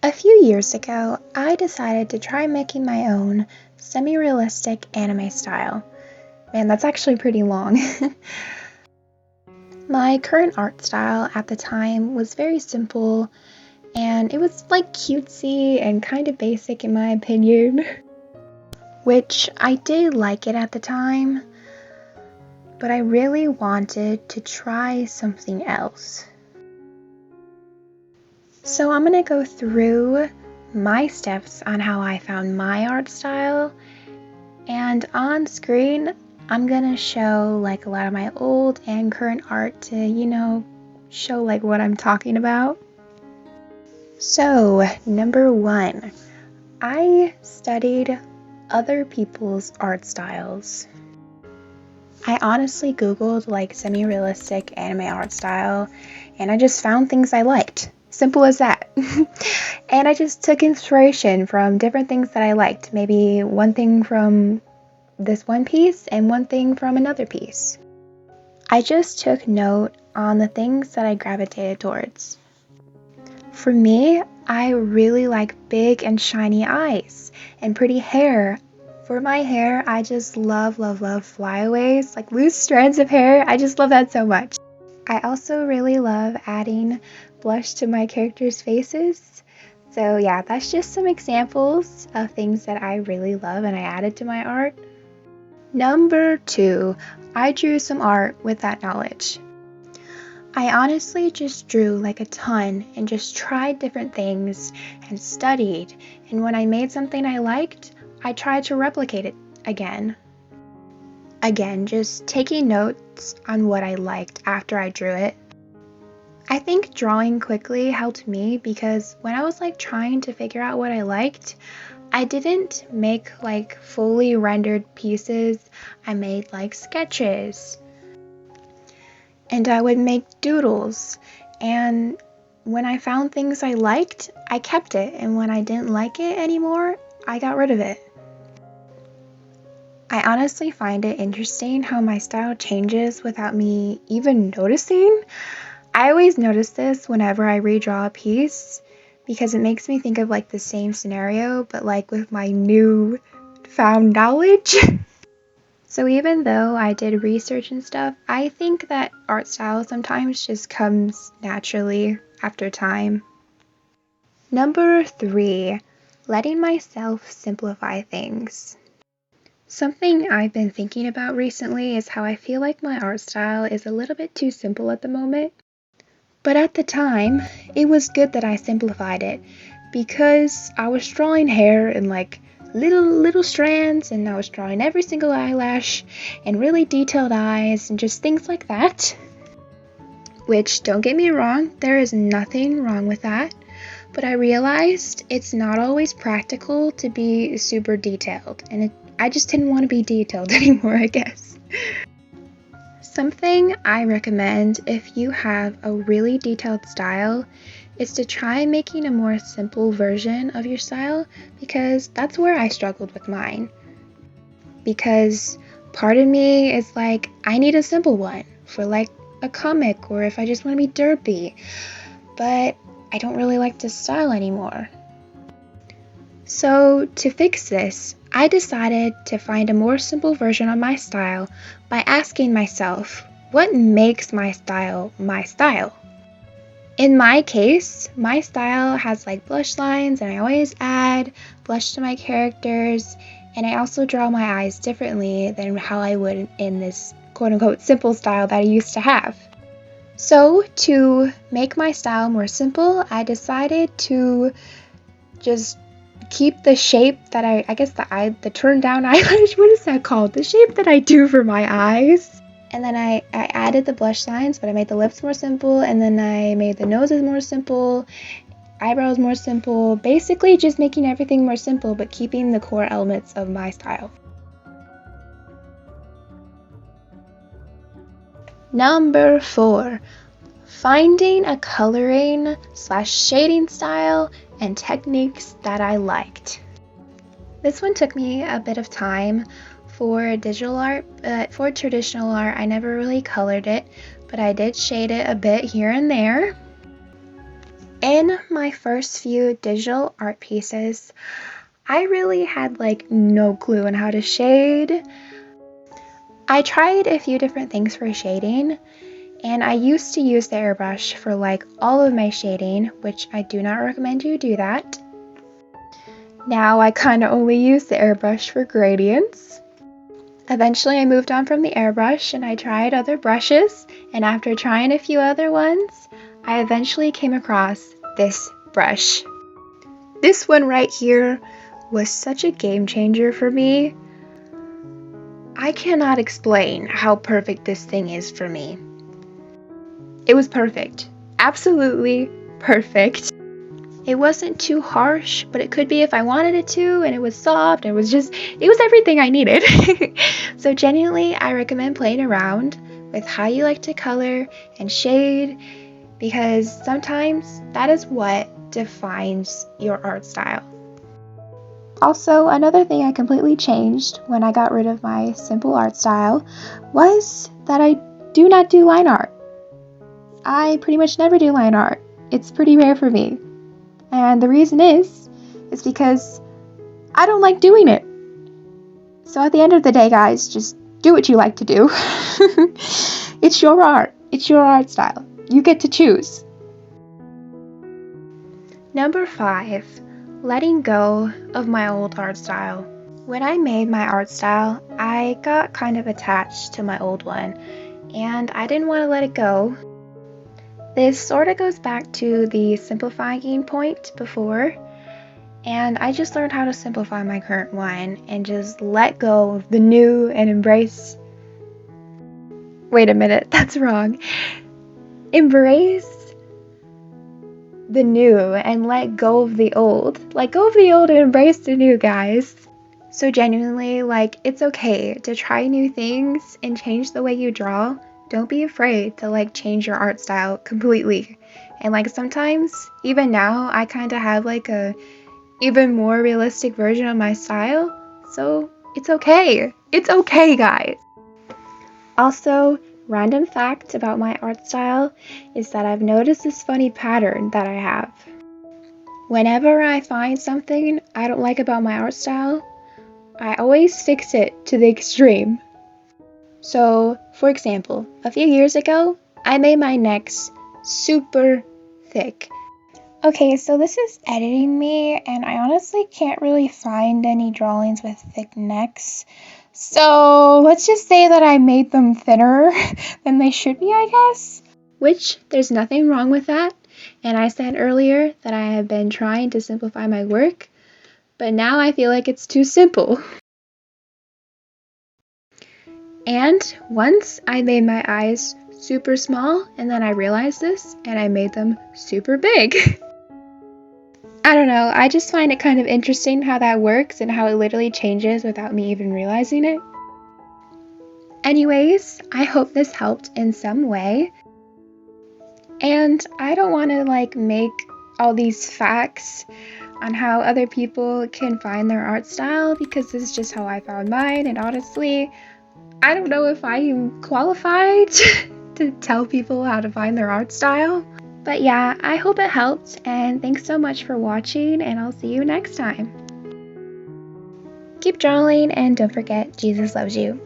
A few years ago, I decided to try making my own semi-realistic anime style. Man, that's actually pretty long. My current art style at the time was very simple, and it was like cutesy and kind of basic in my opinion, which I did like it at the time, but I really wanted to try something else. So I'm gonna go through my steps on how I found my art style, and on screen I'm gonna show like a lot of my old and current art to, show like what I'm talking about. So, number 1, I studied other people's art styles. I honestly googled like semi-realistic anime art style, and I just found things I liked. Simple as that. And I just took inspiration from different things that I liked. Maybe one thing from this one piece and one thing from another piece. I just took note on the things that I gravitated towards. For me, I really like big and shiny eyes and pretty hair. For my hair, I just love flyaways, like loose strands of hair. I just love that so much. I also really love adding blush to my characters' faces. So yeah, that's just some examples of things that I really love and I added to my art. Number 2, I drew some art with that knowledge. I honestly just drew like a ton and just tried different things and studied, and when I made something I liked, I tried to replicate it again. Again, just taking notes on what I liked after I drew it. I think drawing quickly helped me because when I was like trying to figure out what I liked, I didn't make like fully rendered pieces. I made like sketches. And I would make doodles. And when I found things I liked, I kept it. And when I didn't like it anymore, I got rid of it. I honestly find it interesting how my style changes without me even noticing. I always notice this whenever I redraw a piece because it makes me think of like the same scenario, but like with my new found knowledge. So even though I did research and stuff, I think that art style sometimes just comes naturally after time. Number 3, letting myself simplify things. Something I've been thinking about recently is how I feel like my art style is a little bit too simple at the moment. But at the time, it was good that I simplified it because I was drawing hair in like little strands, and I was drawing every single eyelash and really detailed eyes and just things like that. Which, don't get me wrong, there is nothing wrong with that. But I realized it's not always practical to be super detailed, and I just didn't want to be detailed anymore, I guess. Something I recommend if you have a really detailed style is to try making a more simple version of your style, because that's where I struggled with mine. Because part of me is like, I need a simple one for like a comic or if I just want to be derpy, but I don't really like this style anymore. So to fix this, I decided to find a more simple version of my style by asking myself, what makes my style my style? In my case, my style has like blush lines, and I always add blush to my characters, and I also draw my eyes differently than how I would in this quote-unquote simple style that I used to have. So to make my style more simple, I decided to just keep the shape that the turned down eyelash, what is that called? The shape that I do for my eyes. And then I added the blush lines, but I made the lips more simple, and then I made the noses more simple, eyebrows more simple, basically just making everything more simple, but keeping the core elements of my style. Number 4, finding a coloring/shading style and techniques that I liked. This one took me a bit of time for digital art, but for traditional art, I never really colored it, but I did shade it a bit here and there. In my first few digital art pieces, I really had like no clue on how to shade. I tried a few different things for shading, and I used to use the airbrush for like all of my shading, which I do not recommend you do that. Now I kind of only use the airbrush for gradients. Eventually I moved on from the airbrush and I tried other brushes, and after trying a few other ones, I eventually came across this brush. This one right here was such a game changer for me. I cannot explain how perfect this thing is for me. It was perfect. Absolutely perfect. It wasn't too harsh, but it could be if I wanted it to, and it was soft, and it was everything I needed. So genuinely, I recommend playing around with how you like to color and shade, because sometimes that is what defines your art style. Also, another thing I completely changed when I got rid of my simple art style was that I do not do line art. I pretty much never do line art. It's pretty rare for me. And the reason is because I don't like doing it. So at the end of the day, guys, just do what you like to do. It's your art. It's your art style. You get to choose. Number 5, letting go of my old art style. When I made my art style, I got kind of attached to my old one, and I didn't want to let it go. This sort of goes back to the simplifying point before, and I just learned how to simplify my current one and just let go of the new and embrace. Wait a minute, that's wrong. Embrace the new and let go of the old. Let go of the old and embrace the new, guys. So genuinely, like, it's okay to try new things and change the way you draw. Don't be afraid to like change your art style completely. And like sometimes, even now, I kind of have like a even more realistic version of my style. So it's okay. It's okay, guys. Also, random fact about my art style is that I've noticed this funny pattern that I have. Whenever I find something I don't like about my art style, I always fix it to the extreme. So, for example, a few years ago, I made my necks super thick. Okay, so this is editing me, and I honestly can't really find any drawings with thick necks. So, let's just say that I made them thinner than they should be, I guess. Which, there's nothing wrong with that. And I said earlier that I have been trying to simplify my work, but now I feel like it's too simple. And once I made my eyes super small, and then I realized this, and I made them super big. I don't know, I just find it kind of interesting how that works and how it literally changes without me even realizing it. Anyways, I hope this helped in some way. And I don't want to like make all these facts on how other people can find their art style, because this is just how I found mine, and honestly, I don't know if I am qualified to tell people how to find their art style. But yeah, I hope it helped, and thanks so much for watching, and I'll see you next time. Keep drawing, and don't forget, Jesus loves you.